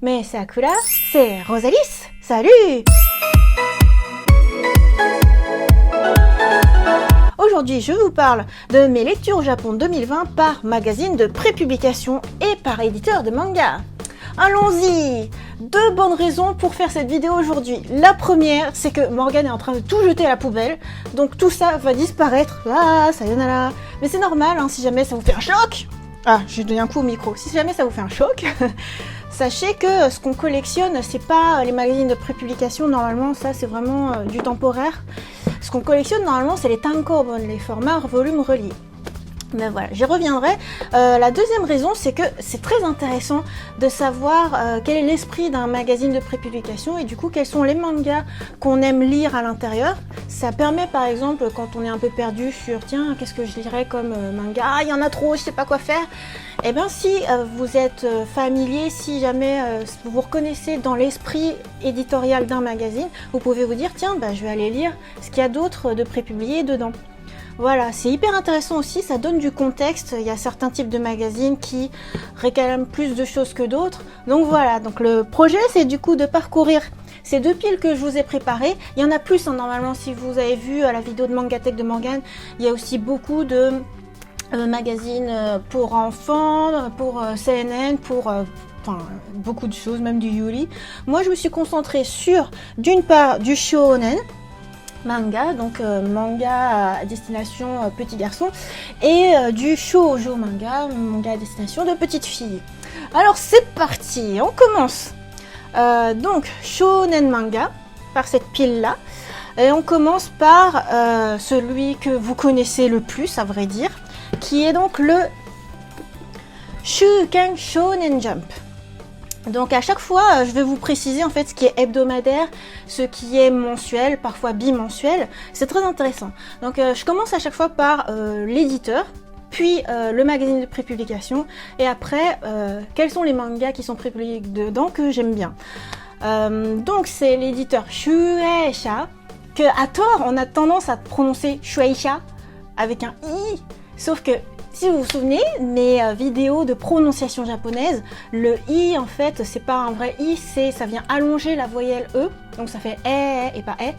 Mais Sakura, c'est Rosalis. Salut! Aujourd'hui, je vous parle de mes lectures au Japon 2020 par magazine de prépublication et par éditeur de manga. Allons-y! Deux bonnes raisons pour faire cette vidéo aujourd'hui. La première, c'est que Morgane est en train de tout jeter à la poubelle, donc tout ça va disparaître. Ah, sayonara! Mais c'est normal, hein, si jamais ça vous fait un choc! Ah, j'ai donné un coup au micro. Si jamais ça vous fait un choc, sachez que ce qu'on collectionne, c'est pas les magazines de prépublication, normalement, ça c'est vraiment du temporaire. Ce qu'on collectionne normalement, c'est les tankobon, les formats volumes reliés. Mais voilà, j'y reviendrai. La deuxième raison, c'est que c'est très intéressant de savoir quel est l'esprit d'un magazine de prépublication et du coup, quels sont les mangas qu'on aime lire à l'intérieur. Ça permet par exemple, quand on est un peu perdu sur « Tiens, qu'est-ce que je lirais comme manga? Ah, il y en a trop, je sais pas quoi faire !» Eh bien, si vous êtes familier, si jamais vous vous reconnaissez dans l'esprit éditorial d'un magazine, vous pouvez vous dire « Tiens, je vais aller lire ce qu'il y a d'autre de prépublié dedans. » Voilà, c'est hyper intéressant aussi, ça donne du contexte. Il y a certains types de magazines qui réclament plus de choses que d'autres. Donc voilà, donc le projet, c'est du coup de parcourir ces deux piles que je vous ai préparées. Il y en a plus, hein, normalement, si vous avez vu la vidéo de Mangatech de Morgane, il y a aussi beaucoup de magazines pour enfants, pour CNN, pour... Enfin, beaucoup de choses, même du Yuri. Moi, je me suis concentrée sur, d'une part, du shonen, manga, donc manga à destination petits garçons, et du shoujo manga, manga à destination de petites filles. Alors c'est parti, on commence. Donc shonen manga, par cette pile là, et on commence par celui que vous connaissez le plus, à vrai dire, qui est donc le Shuken Shonen Jump. Donc à chaque fois, je vais vous préciser en fait ce qui est hebdomadaire, ce qui est mensuel, parfois bimensuel. C'est très intéressant. Donc je commence à chaque fois par l'éditeur, puis le magazine de prépublication, et après, quels sont les mangas qui sont prépubliés dedans que j'aime bien. Donc c'est l'éditeur Shueisha, que à tort, on a tendance à prononcer Shueisha avec un i, sauf que si vous vous souvenez, mes vidéos de prononciation japonaise, le i en fait, c'est pas un vrai i, ça vient allonger la voyelle e, donc ça fait et pas e.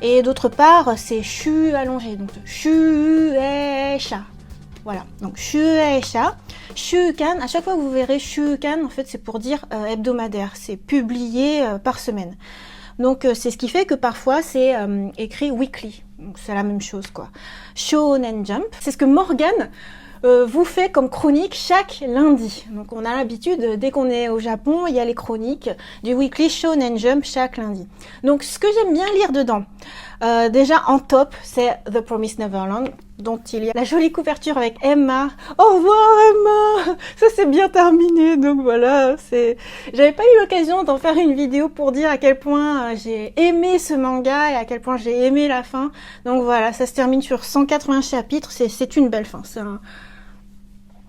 Et d'autre part, c'est shu allongé, donc shueisha. Voilà, donc shueisha. Shukan, à chaque fois que vous verrez shukan, en fait, c'est pour dire hebdomadaire, c'est publié par semaine. Donc c'est ce qui fait que parfois c'est écrit weekly, donc c'est la même chose quoi. Shonen Jump, c'est ce que Morgane vous fait comme chronique chaque lundi. Donc on a l'habitude, dès qu'on est au Japon, il y a les chroniques du weekly Shonen Jump chaque lundi. Donc ce que j'aime bien lire dedans, déjà en top, c'est The Promised Neverland, dont il y a la jolie couverture avec Emma. Au revoir Emma! Ça c'est bien terminé, donc voilà, j'avais pas eu l'occasion d'en faire une vidéo pour dire à quel point j'ai aimé ce manga et à quel point j'ai aimé la fin. Donc voilà, ça se termine sur 180 chapitres, c'est une belle fin, c'est un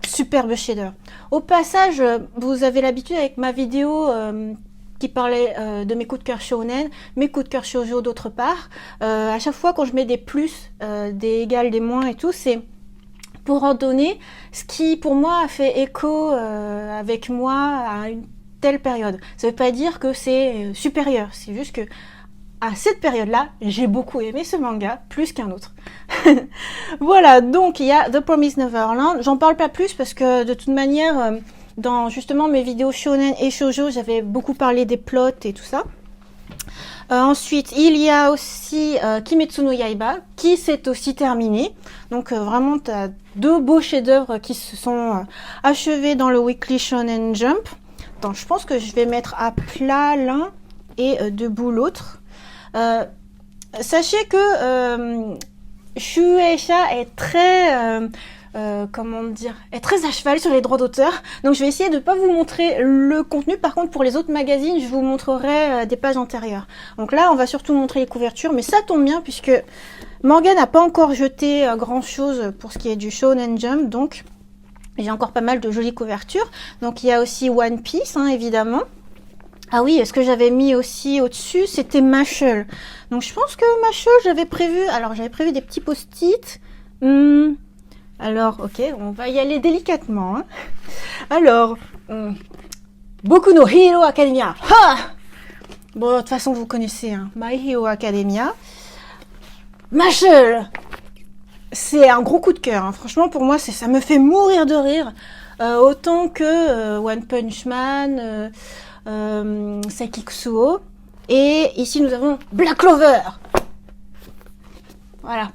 superbe chef-d'œuvre. Au passage, vous avez l'habitude avec ma vidéo qui parlait de mes coups de cœur shonen, mes coups de cœur shoujo d'autre part. À chaque fois quand je mets des plus, des égales, des moins et tout, c'est pour en donner ce qui pour moi a fait écho avec moi à une telle période. Ça veut pas dire que c'est supérieur, c'est juste que à cette période-là, j'ai beaucoup aimé ce manga, plus qu'un autre. Voilà, donc il y a The Promised Neverland. J'en parle pas plus parce que de toute manière, dans justement mes vidéos shonen et shoujo, j'avais beaucoup parlé des plots et tout ça. Ensuite, il y a aussi Kimetsu no Yaiba, qui s'est aussi terminé. Donc vraiment, tu as deux beaux chefs-d'œuvre qui se sont achevés dans le Weekly Shonen Jump. Attends, je pense que je vais mettre à plat l'un et debout l'autre. Sachez que Shueisha est très comment dire, est très à cheval sur les droits d'auteur, donc je vais essayer de pas vous montrer le contenu. Par contre pour les autres magazines je vous montrerai des pages antérieures. Donc là on va surtout montrer les couvertures, mais ça tombe bien puisque Morgane n'a pas encore jeté grand chose pour ce qui est du Shonen Jump, donc j'ai encore pas mal de jolies couvertures. Donc il y a aussi One Piece, hein, évidemment. Ah oui, ce que j'avais mis aussi au-dessus, c'était Mashle. Donc je pense que Mashle, j'avais prévu des petits post-it. Alors, ok, on va y aller délicatement. Hein. Alors, Boku no Hero Academia. Ha! Bon, de toute façon, vous connaissez, hein, My Hero Academia. Mashle! C'est un gros coup de cœur, hein. Franchement, pour moi, ça me fait mourir de rire. Autant que One Punch Man, Sekiksuo. Et ici, nous avons Black Clover. Voilà.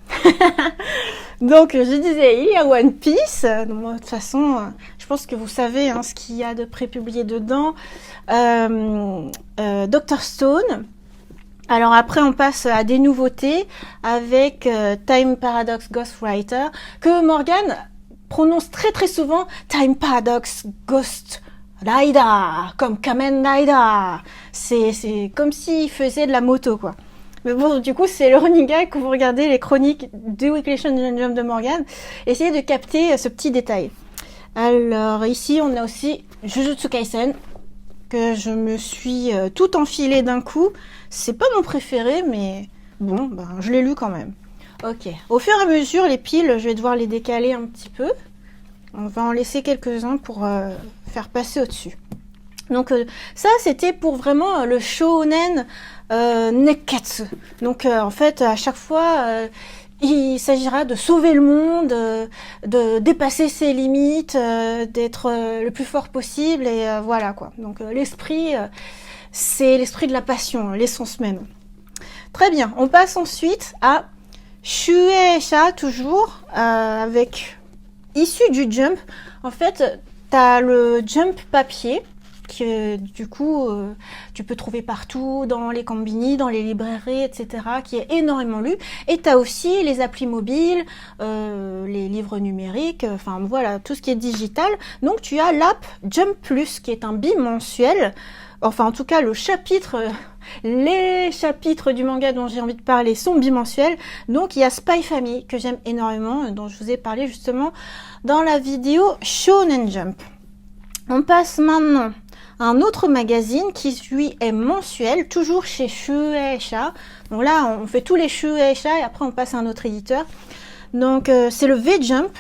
Donc, je disais, il y a One Piece. Donc, de toute façon, je pense que vous savez, hein, ce qu'il y a de prépublié dedans. Dr. Stone. Alors après, on passe à des nouveautés avec Time Paradox Ghostwriter, que Morgane prononce très très souvent Time Paradox Ghost Rider, comme Kamen Rider. C'est comme s'il faisait de la moto, quoi. Mais bon, du coup, c'est le running gag quand vous regardez les chroniques du Weekly Shonen Jump de Morgane. Essayez de capter ce petit détail. Alors ici, on a aussi Jujutsu Kaisen, que je me suis tout enfilé d'un coup. C'est pas mon préféré, mais bon, ben, je l'ai lu quand même. Ok. Au fur et à mesure, les piles, je vais devoir les décaler un petit peu. On va en laisser quelques-uns pour faire passer au-dessus. Donc ça, c'était pour vraiment le shonen neketsu. Donc en fait, à chaque fois, il s'agira de sauver le monde, de dépasser ses limites, d'être le plus fort possible, et voilà quoi. Donc l'esprit, c'est l'esprit de la passion, l'essence même. Très bien, on passe ensuite à Shueisha, toujours, avec issu du Jump. En fait, tu as le Jump papier, que du coup, tu peux trouver partout, dans les combini, dans les librairies, etc., qui est énormément lu. Et tu as aussi les applis mobiles, les livres numériques, enfin voilà, tout ce qui est digital. Donc tu as l'app Jump Plus, qui est un bimensuel. Enfin, en tout cas, les chapitres du manga dont j'ai envie de parler sont bimensuels. Donc, il y a Spy Family, que j'aime énormément, dont je vous ai parlé justement dans la vidéo Shonen Jump. On passe maintenant à un autre magazine qui, lui, est mensuel, toujours chez Shueisha. Donc là, on fait tous les Shueisha et après, on passe à un autre éditeur. Donc, c'est le V-Jump,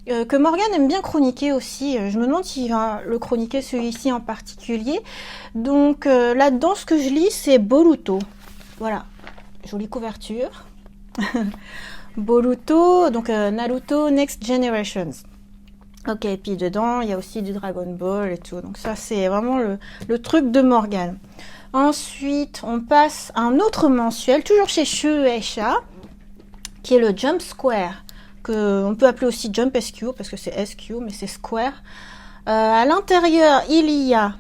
que Morgane aime bien chroniquer aussi. Je me demande s'il va le chroniquer, celui-ci en particulier. Donc là-dedans, ce que je lis, c'est Boruto. Voilà, jolie couverture. Boruto, donc Naruto Next Generations. Ok, et puis dedans, il y a aussi du Dragon Ball et tout. Donc ça, c'est vraiment le truc de Morgane. Ensuite, on passe à un autre mensuel, toujours chez Shueisha, qui est le Jump Square, qu'on peut appeler aussi Jump SQ, parce que c'est SQ, mais c'est Square. À l'intérieur, il y a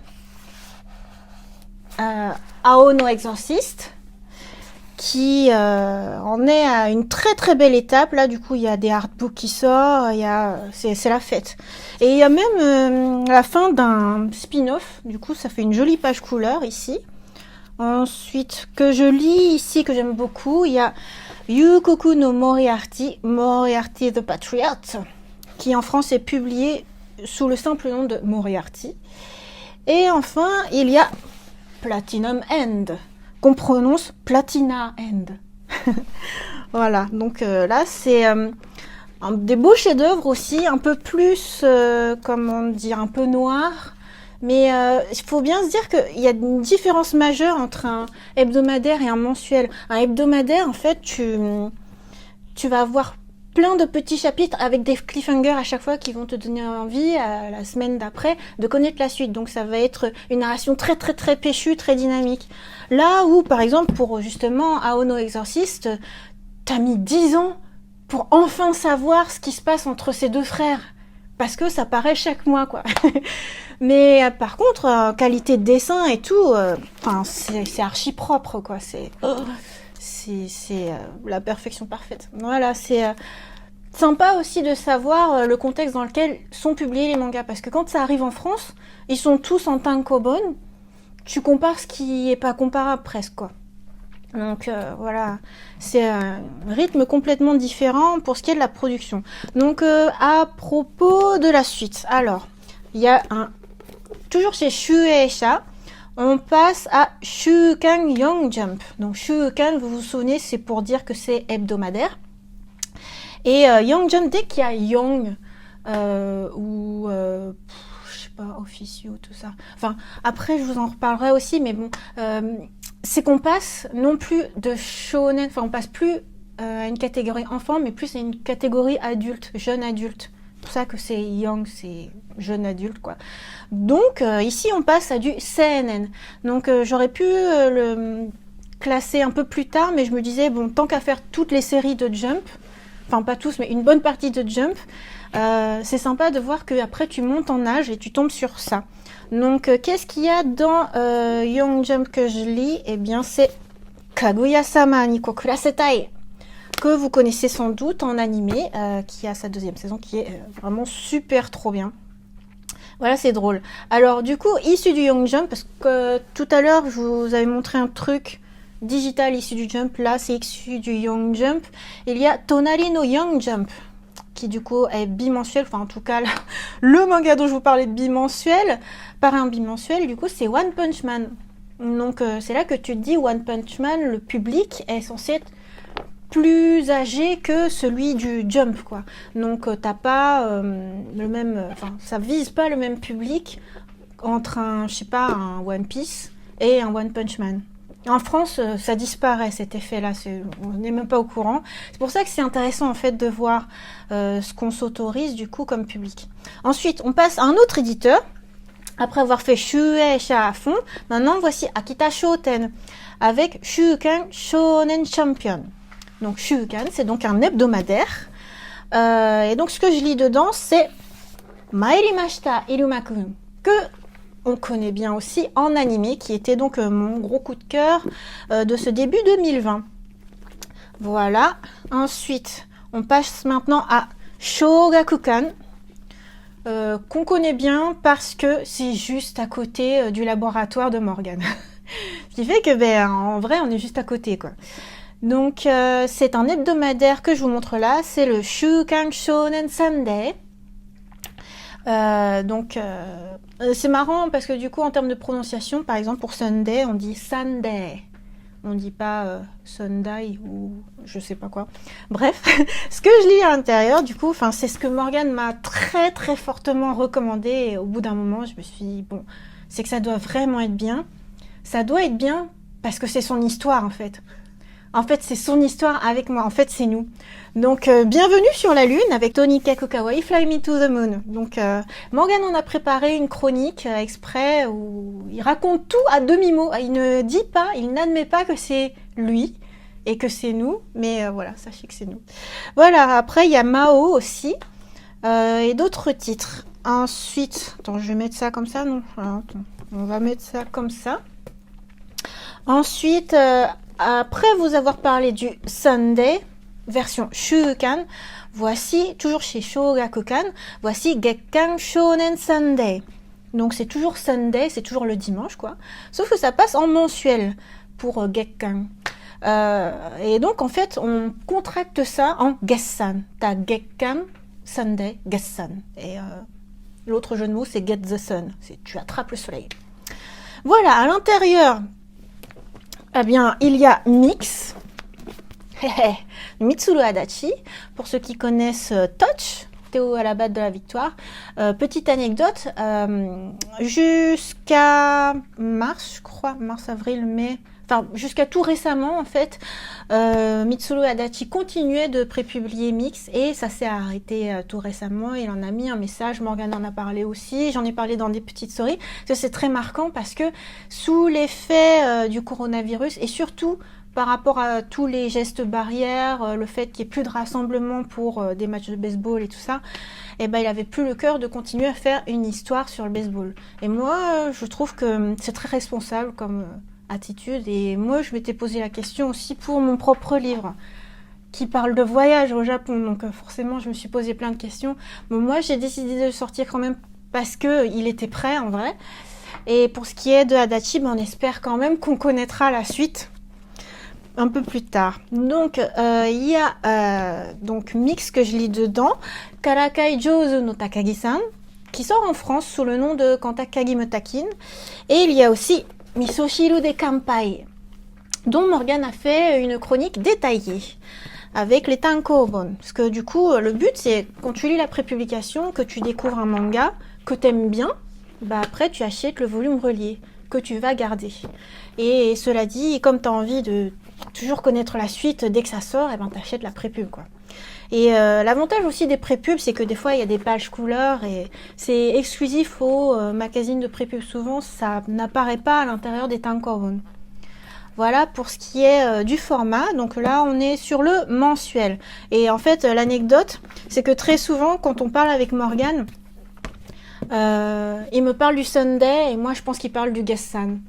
Ao no Exorcist, qui en est à une très très belle étape. Là, du coup, il y a des artbooks qui sortent, c'est la fête. Et il y a même la fin d'un spin-off, du coup, ça fait une jolie page couleur ici. Ensuite, que je lis ici, que j'aime beaucoup, il y a Yukoku no Moriarty, Moriarty the Patriot, qui en France est publié sous le simple nom de Moriarty. Et enfin, il y a Platinum End, qu'on prononce Platina End. Voilà, donc là, c'est des beaux chefs-d'œuvre aussi, un peu plus, comment dire, un peu noir. Mais il faut bien se dire qu'il y a une différence majeure entre un hebdomadaire et un mensuel. Un hebdomadaire, en fait, tu vas avoir plein de petits chapitres avec des cliffhangers à chaque fois qui vont te donner envie, à la semaine d'après, de connaître la suite. Donc ça va être une narration très très très péchue, très dynamique. Là où, par exemple, pour justement Ao no Exorcist, t'as mis 10 ans pour enfin savoir ce qui se passe entre ces deux frères. Parce que ça paraît chaque mois, quoi. Mais par contre, qualité de dessin et tout, c'est archi propre, quoi. C'est la perfection parfaite. Voilà, c'est sympa aussi de savoir le contexte dans lequel sont publiés les mangas. Parce que quand ça arrive en France, ils sont tous en tankobon. Tu compares ce qui est pas comparable presque, quoi. Donc voilà, c'est un rythme complètement différent pour ce qui est de la production. Donc à propos de la suite, alors il y a toujours chez Shueisha, on passe à Shukan Young Jump. Donc Shukan, vous vous souvenez, c'est pour dire que c'est hebdomadaire. Et Young Jump, dès qu'il y a Young je sais pas, Office You, tout ça. Enfin, après, je vous en reparlerai aussi, mais bon, c'est qu'on passe non plus de shonen, enfin, on passe plus à une catégorie enfant, mais plus à une catégorie adulte, jeune adulte. C'est pour ça que c'est young, c'est jeune adulte, quoi. Donc, ici, on passe à du seinen. Donc, j'aurais pu le classer un peu plus tard, mais je me disais, bon, tant qu'à faire toutes les séries de Jump, enfin, pas tous, mais une bonne partie de Jump, c'est sympa de voir qu'après, tu montes en âge et tu tombes sur ça. Donc, qu'est-ce qu'il y a dans Young Jump que je lis? Eh bien, c'est Kaguya-sama Niko Kurasetai, que vous connaissez sans doute en animé, qui a sa 2e saison, qui est vraiment super trop bien. Voilà, c'est drôle. Alors, du coup, issu du Young Jump, parce que tout à l'heure, je vous avais montré un truc digital issu du Jump, là, c'est issu du Young Jump. Il y a Tonari no Young Jump, qui du coup est bimensuel, enfin en tout cas, le manga dont je vous parlais de bimensuel, par un bimensuel, du coup, c'est One Punch Man. Donc, c'est là que tu te dis, One Punch Man, le public est censé être plus âgé que celui du Jump, quoi. Donc t'as pas le même, enfin ça vise pas le même public entre un, je sais pas, un One Piece et un One Punch Man. En France, ça disparaît cet effet-là, on n'est même pas au courant. C'est pour ça que c'est intéressant en fait de voir ce qu'on s'autorise du coup comme public. Ensuite, on passe à un autre éditeur. Après avoir fait Shueisha à fond, maintenant voici Akita Shoten avec Shukan Shonen Champion. Donc Shukan, c'est donc un hebdomadaire. Et donc ce que je lis dedans, c'est Mairimashita Iruma-kun, que on connaît bien aussi en animé, qui était donc mon gros coup de cœur de ce début 2020. Voilà. Ensuite, on passe maintenant à Shogakukan, qu'on connaît bien parce que c'est juste à côté du laboratoire de Morgane. Ce qui fait que, ben, en vrai, on est juste à côté, quoi. Donc, c'est un hebdomadaire que je vous montre là, c'est le Shukan Shonen Sunday. C'est marrant parce que du coup, en termes de prononciation, par exemple, pour Sunday, on dit Sunday. On dit pas Sunday ou je sais pas quoi. Bref, ce que je lis à l'intérieur, du coup, c'est ce que Morgane m'a très très fortement recommandé. Et au bout d'un moment, je me suis dit, bon, c'est que ça doit vraiment être bien. Ça doit être bien parce que c'est son histoire, en fait. En fait, c'est son histoire avec moi. En fait, c'est nous. Donc, bienvenue sur la Lune avec Tony Kakukawai, Fly Me to the Moon. Donc, Morgane en a préparé une chronique exprès où il raconte tout à demi-mot. Il ne dit pas, il n'admet pas que c'est lui et que c'est nous. Mais voilà, sachez que c'est nous. Voilà, après, il y a Mao aussi et d'autres titres. Ensuite, attends, je vais mettre ça comme ça. Non, attends, on va mettre ça comme ça. Ensuite... après vous avoir parlé du Sunday, version Shukan, voici, toujours chez Shogakukan, voici Gekkan Shonen Sunday. Donc c'est toujours Sunday, c'est toujours le dimanche, quoi. Sauf que ça passe en mensuel pour Gekkan. Et donc en fait, on contracte ça en Gessan. T'as Gekkan, Sunday, Gessan. Et l'autre jeu de mots, c'est Get the Sun. C'est tu attrapes le soleil. Voilà, à l'intérieur... Eh bien, il y a Mix, Mitsuru Adachi, pour ceux qui connaissent Touch, Théo à la batte de la victoire. Petite anecdote, jusqu'à mars, je crois, mars, avril, mai, enfin jusqu'à tout récemment en fait, Mitsuru Adachi continuait de prépublier Mix et ça s'est arrêté tout récemment. Il en a mis un message, Morgane en a parlé aussi, j'en ai parlé dans des petites stories. C'est très marquant parce que sous l'effet du coronavirus et surtout par rapport à tous les gestes barrières, le fait qu'il n'y ait plus de rassemblement pour des matchs de baseball et tout ça, eh ben, il avait plus le cœur de continuer à faire une histoire sur le baseball. Et moi, je trouve que c'est très responsable comme attitude. Et moi, je m'étais posé la question aussi pour mon propre livre qui parle de voyage au Japon. Donc forcément, je me suis posé plein de questions. Bon, moi, j'ai décidé de le sortir quand même parce qu'il était prêt en vrai. Et pour ce qui est de Adachi, ben, on espère quand même qu'on connaîtra la suite un peu plus tard. Donc, il y a donc Mix que je lis dedans, Karakai Jouzu no Takagi-san, qui sort en France sous le nom de Kanta Kagimutakin. Et il y a aussi Misoshiru de Kampai, dont Morgane a fait une chronique détaillée avec les tankobon. Parce que du coup, le but, c'est quand tu lis la prépublication, que tu découvres un manga que t'aimes bien, bah après tu achètes le volume relié que tu vas garder. Et cela dit, comme tu as envie de toujours connaître la suite dès que ça sort, et ben tu achètes la prépub, quoi. Et l'avantage aussi des prépubs, c'est que des fois il y a des pages couleurs et c'est exclusif aux magazines de prépub. Souvent ça n'apparaît pas à l'intérieur des tankobon. Voilà pour ce qui est du format. Donc là on est sur le mensuel. Et en fait l'anecdote, c'est que très souvent quand on parle avec Morgane, il me parle du Sunday et moi je pense qu'il parle du Gessan.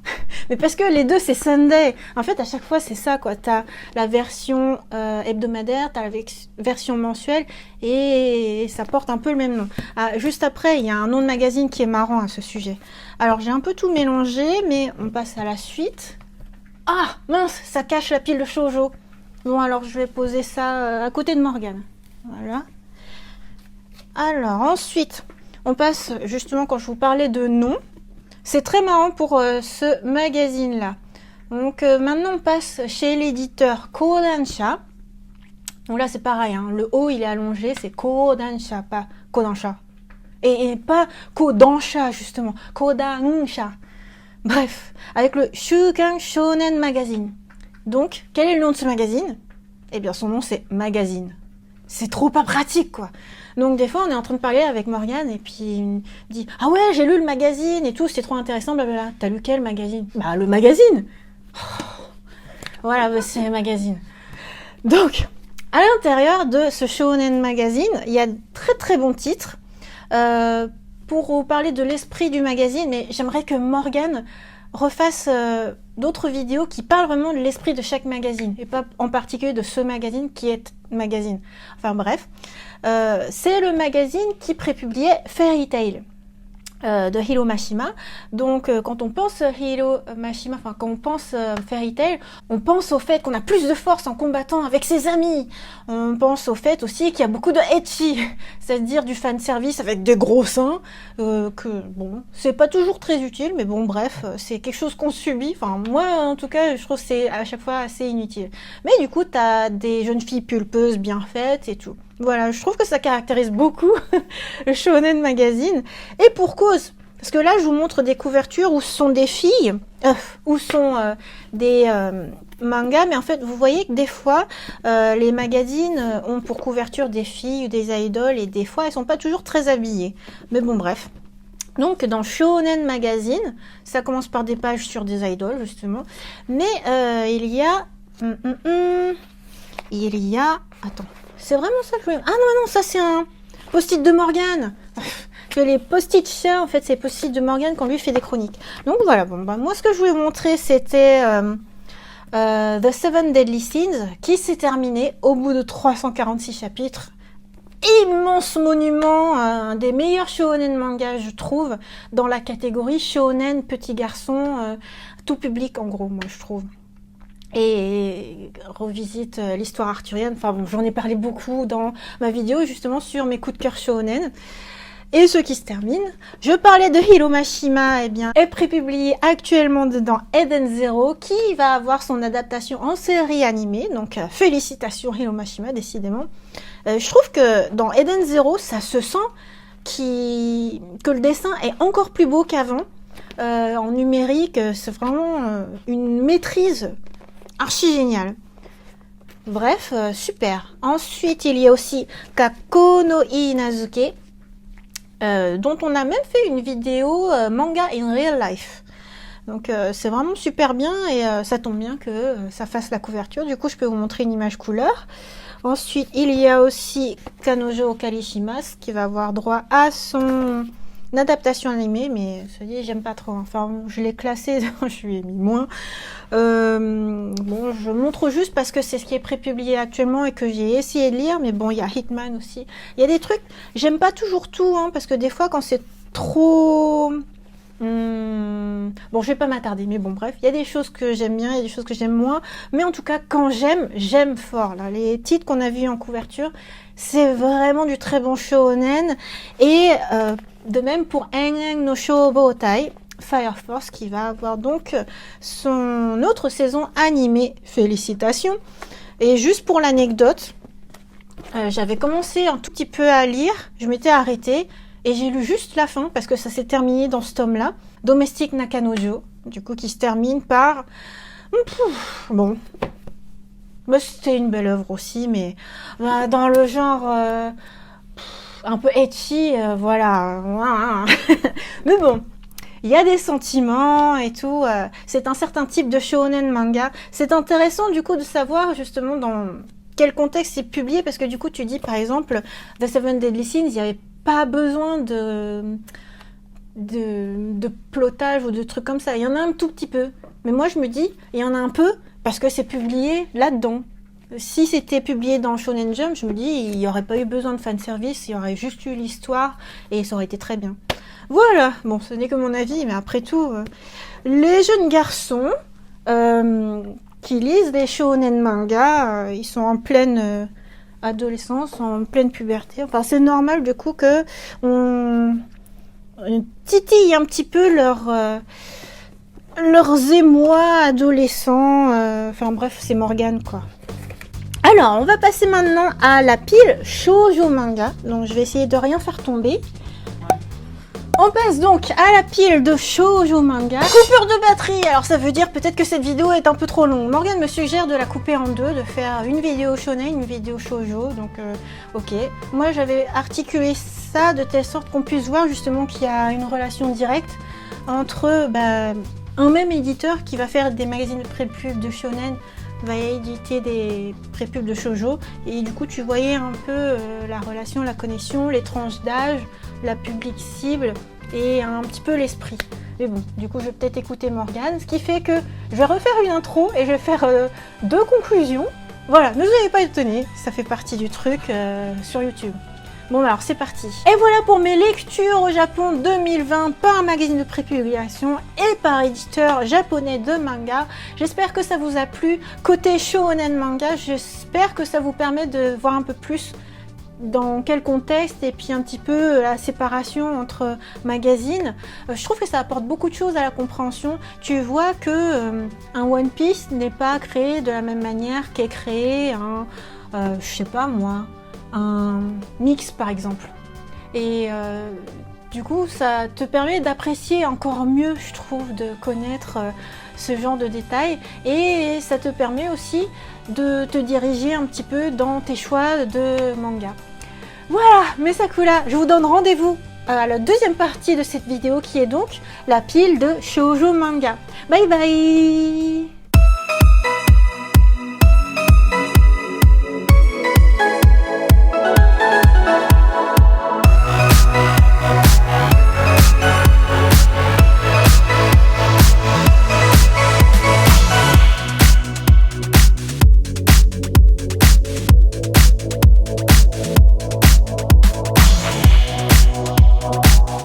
Mais parce que les deux c'est Sunday. En fait à chaque fois c'est ça, quoi. T'as la version hebdomadaire, t'as la version mensuelle et ça porte un peu le même nom. Ah, juste après il y a un nom de magazine qui est marrant à ce sujet. Alors j'ai un peu tout mélangé, mais on passe à la suite. Ah mince, ça cache la pile de shoujo. Bon alors je vais poser ça à côté de Morgane. Voilà. Alors ensuite on passe justement, quand je vous parlais de nom, c'est très marrant pour ce magazine-là. Donc maintenant on passe chez l'éditeur Kodansha. Donc là c'est pareil, hein, le O il est allongé, c'est Kodansha, pas Kodansha. Et pas Kodansha justement, Kodansha. Bref, avec le Shukan Shonen Magazine. Donc, quel est le nom de ce magazine? Eh bien son nom c'est Magazine. C'est trop pas pratique, quoi. Donc des fois on est en train de parler avec Morgane et puis il me dit « Ah ouais, j'ai lu le magazine et tout, c'était trop intéressant, blablabla. » T'as lu quel magazine? Bah le magazine. Voilà, c'est le magazine. Donc, à l'intérieur de ce Shonen Magazine, il y a de très très bons titres. Pour vous parler de l'esprit du magazine, mais j'aimerais que Morgane refasse d'autres vidéos qui parlent vraiment de l'esprit de chaque magazine et pas en particulier de ce magazine qui est magazine. Enfin bref, c'est le magazine qui prépubliait Fairy Tail de Hiro Mashima. Donc quand on pense Hiro Mashima, enfin quand on pense Fairy Tail, on pense au fait qu'on a plus de force en combattant avec ses amis. On pense au fait aussi qu'il y a beaucoup de ecchi, c'est-à-dire du fanservice avec des gros seins, que bon, c'est pas toujours très utile, mais bon bref, c'est quelque chose qu'on subit. Enfin moi en tout cas, je trouve que c'est à chaque fois assez inutile. Mais du coup, t'as des jeunes filles pulpeuses bien faites et tout. Voilà, je trouve que ça caractérise beaucoup le Shonen Magazine. Et pour cause, parce que là, je vous montre des couvertures où ce sont des filles, où sont des mangas, mais en fait, vous voyez que des fois, les magazines ont pour couverture des filles ou des idoles, et des fois, elles sont pas toujours très habillées. Mais bon, bref. Donc, dans Shonen Magazine, ça commence par des pages sur des idoles, justement. Mais il y a... Attends. C'est vraiment ça que je voulais... Ah non, ça c'est un post-it de Morgane. Que les post-it chiens, en fait, c'est post-it de Morgane quand lui fait des chroniques. Donc voilà, bon, bah, moi ce que je voulais vous montrer, c'était The Seven Deadly Sins, qui s'est terminé au bout de 346 chapitres. Immense monument, un des meilleurs shonen manga, je trouve, dans la catégorie shonen petit garçon, tout public en gros, moi je trouve. Et revisite l'histoire arthurienne. Enfin bon, j'en ai parlé beaucoup dans ma vidéo justement sur mes coups de cœur shonen. Et ce qui se termine, je parlais de Hiro Mashima, eh bien, est prépublié actuellement dans Eden Zero, qui va avoir son adaptation en série animée. Donc félicitations Hiro Mashima, décidément. Je trouve que dans Eden Zero, ça se sent que le dessin est encore plus beau qu'avant. En numérique, c'est vraiment une maîtrise archi génial. Bref, super. Ensuite, il y a aussi Kako no Inazuke, dont on a même fait une vidéo manga in real life. Donc c'est vraiment super bien et ça tombe bien que ça fasse la couverture. Du coup, je peux vous montrer une image couleur. Ensuite, il y a aussi Kanojo Okarishimasu qui va avoir droit à son adaptation animée, mais ça dit, j'aime pas trop. Enfin, je l'ai classé, je lui ai mis moins. Bon, je montre juste parce que c'est ce qui est prépublié actuellement et que j'ai essayé de lire, mais bon, il y a Hitman aussi. Il y a des trucs, j'aime pas toujours tout, hein, parce que des fois, quand c'est trop... Bon, je vais pas m'attarder, mais bon, bref, il y a des choses que j'aime bien, il y a des choses que j'aime moins, mais en tout cas, quand j'aime fort. Là, les titres qu'on a vus en couverture, c'est vraiment du très bon shonen, et de même pour Engen no Shoubotai, Fire Force, qui va avoir donc son autre saison animée. Félicitations. Et juste pour l'anecdote, j'avais commencé un tout petit peu à lire, je m'étais arrêtée, et j'ai lu juste la fin parce que ça s'est terminé dans ce tome-là, Domestic Nakanojo, du coup qui se termine par... Bon, bah, c'était une belle œuvre aussi, mais dans le genre un peu ecchi, voilà. Mais bon, il y a des sentiments et tout. C'est un certain type de shonen manga. C'est intéressant du coup de savoir justement dans quel contexte c'est publié, parce que du coup tu dis par exemple The Seven Deadly Sins, il n'y avait pas besoin de plotage ou de trucs comme ça. Il y en a un tout petit peu. Mais moi je me dis, il y en a un peu parce que c'est publié là-dedans. Si c'était publié dans Shonen Jump, je me dis, il n'y aurait pas eu besoin de fanservice, il y aurait juste eu l'histoire et ça aurait été très bien. Voilà, bon, ce n'est que mon avis, mais après tout, les jeunes garçons qui lisent des shonen manga, ils sont en pleine adolescence, en pleine puberté. Enfin, c'est normal du coup que on titille un petit peu leurs émois adolescents. Enfin bref, c'est Morgane quoi. Alors, on va passer maintenant à la pile shoujo manga. Donc, je vais essayer de rien faire tomber. On passe donc à la pile de shoujo manga. Coupure de batterie. Alors, ça veut dire peut-être que cette vidéo est un peu trop longue. Morgane me suggère de la couper en deux, de faire une vidéo shonen, une vidéo shoujo. Donc, ok. Moi, j'avais articulé ça de telle sorte qu'on puisse voir justement qu'il y a une relation directe entre un même éditeur qui va faire des magazines de pré-pub de shonen, va éditer des prépubs de shoujo, et du coup tu voyais un peu la relation, la connexion, les tranches d'âge, la public cible et un petit peu l'esprit. Mais bon, du coup je vais peut-être écouter Morgane, ce qui fait que je vais refaire une intro et je vais faire deux conclusions. Voilà, ne vous soyez pas étonnés, ça fait partie du truc sur YouTube. Bon alors c'est parti. Et voilà pour mes lectures au Japon 2020 par un magazine de prépublication et par éditeur japonais de manga. J'espère que ça vous a plu. Côté shonen manga, j'espère que ça vous permet de voir un peu plus dans quel contexte et puis un petit peu la séparation entre magazines. Je trouve que ça apporte beaucoup de choses à la compréhension. Tu vois que un One Piece n'est pas créé de la même manière qu'est créé un, je sais pas moi, un mix par exemple, et du coup ça te permet d'apprécier encore mieux, je trouve, de connaître ce genre de détails, et ça te permet aussi de te diriger un petit peu dans tes choix de manga. Voilà mes Sakura, je vous donne rendez-vous à la deuxième partie de cette vidéo qui est donc la pile de shoujo manga. Bye bye.